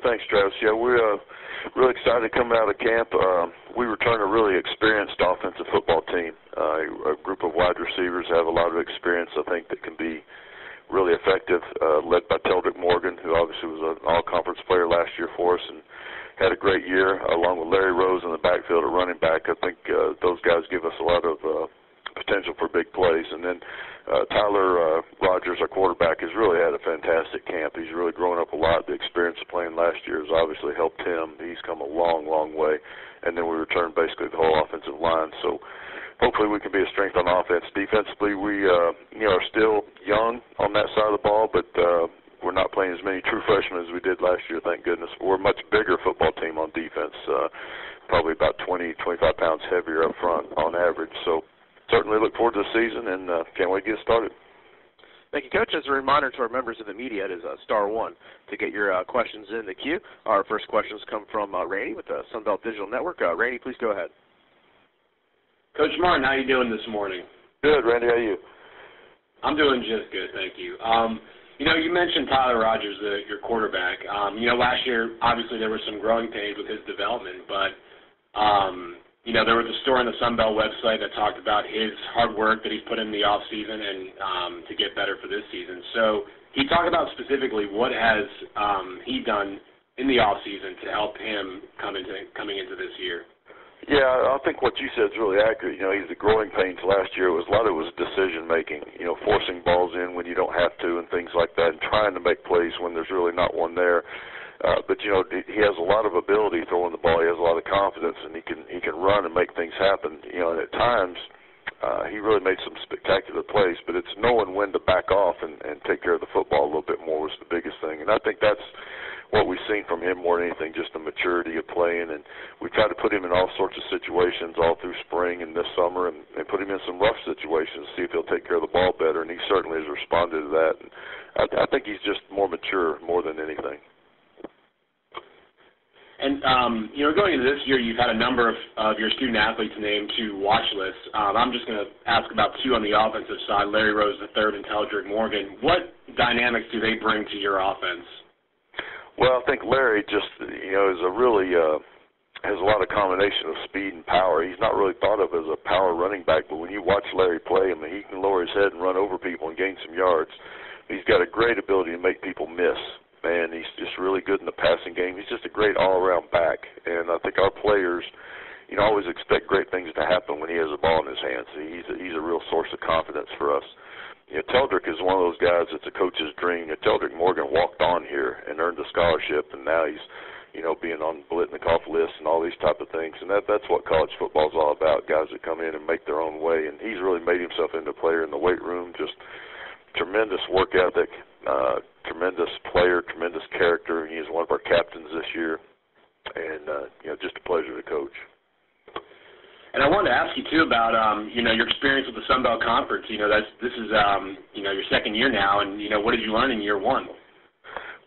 thanks, Travis. Yeah, we're really excited coming out of camp. We returned a really experienced offensive football team, a group of wide receivers that have a lot of experience, I think, that can be really effective, led by Teldrick Morgan, who obviously was an all-conference player last year for us and had a great year, along with Larry Rose in the backfield at running back. I think those guys give us a lot of potential for big plays. And then Tyler Rogers, our quarterback, has really had a fantastic camp. He's really grown up a lot. The experience of playing last year has obviously helped him. He's come a long, long way. And then we returned basically the whole offensive line. So hopefully we can be a strength on offense. Defensively, we are still young on that side of the ball, but we're not playing as many true freshmen as we did last year, thank goodness. We're a much bigger football team on defense, probably about 20, 25 pounds heavier up front on average. So certainly look forward to the season and can't wait to get started. Thank you, Coach. As a reminder to our members of the media, it is *1 to get your questions in the queue. Our first questions come from Randy with the Sunbelt Digital Network. Randy, please go ahead. Coach Martin, how are you doing this morning? Good, Randy. How are you? I'm doing just good, thank you. You mentioned Tyler Rogers, your quarterback. Last year, obviously, there were some growing pains with his development, but there was a story on the Sunbelt website that talked about his hard work that he's put in the off season and to get better for this season. So can you talk about specifically what has he done in the off season to help him coming into this year? Yeah, I think what you said is really accurate. He's the growing pains last year. A lot of it was decision making. Forcing balls in when you don't have to and things like that, and trying to make plays when there's really not one there. But he has a lot of ability throwing the ball. He has a lot of confidence, and he can run and make things happen. And at times, he really made some spectacular plays. But it's knowing when to back off and take care of the football a little bit more was the biggest thing. And I think that's what we've seen from him more than anything, just the maturity of playing. And we tried to put him in all sorts of situations all through spring and this summer, and put him in some rough situations to see if he'll take care of the ball better. And he certainly has responded to that. And I think he's just more mature more than anything. And, going into this year, you've had a number of your student-athletes named to watch lists. I'm just going to ask about two on the offensive side, Larry Rose III and Teldrick Morgan. What dynamics do they bring to your offense? Well, I think Larry just, is a really has a lot of combination of speed and power. He's not really thought of as a power running back, but when you watch Larry play, he can lower his head and run over people and gain some yards. He's got a great ability to make people miss. And he's just really good in the passing game. He's just a great all-around back. And I think our players, always expect great things to happen when he has the ball in his hands. He's a real source of confidence for us. Teldrick is one of those guys that's a coach's dream. Teldrick Morgan walked on here and earned a scholarship, and now he's, being on Blitnikoff lists and all these type of things. And that's what college football is all about, guys that come in and make their own way. And he's really made himself into a player in the weight room, just tremendous work ethic, tremendous player, tremendous character. He is one of our captains this year, and just a pleasure to coach. And I wanted to ask you too about your experience with the Sunbelt Conference. This is your second year now, and what did you learn in year one?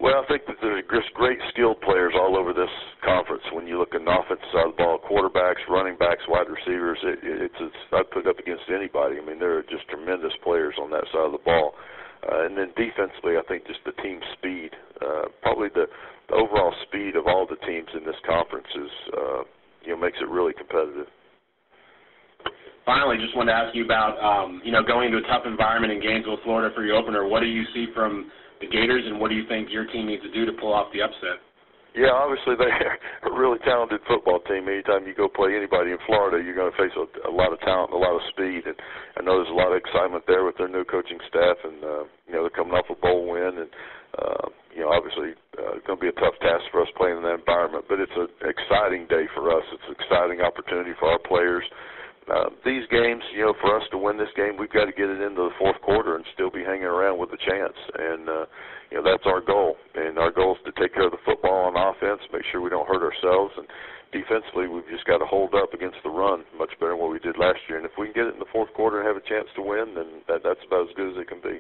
Well, I think that there's just great skilled players all over this conference. When you look at the offensive side of the ball, quarterbacks, running backs, wide receivers, I'd put it up against anybody. There are just tremendous players on that side of the ball. And then defensively, I think just the team speed, probably the overall speed of all the teams in this conference is, makes it really competitive. Finally, just wanted to ask you about, going into a tough environment in Gainesville, Florida for your opener. What do you see from the Gators, and what do you think your team needs to do to pull off the upset? Yeah, obviously they're a really talented football team. Anytime you go play anybody in Florida, you're going to face a lot of talent and a lot of speed. And I know there's a lot of excitement there with their new coaching staff, and they're coming off a bowl win. And obviously it's going to be a tough task for us playing in that environment. But it's an exciting day for us. It's an exciting opportunity for our players. These games, for us to win this game, we've got to get it into the fourth quarter and still be hanging around with a chance. And, that's our goal. And our goal is to take care of the football on offense, make sure we don't hurt ourselves. And defensively, we've just got to hold up against the run much better than what we did last year. And if we can get it in the fourth quarter and have a chance to win, then that's about as good as it can be.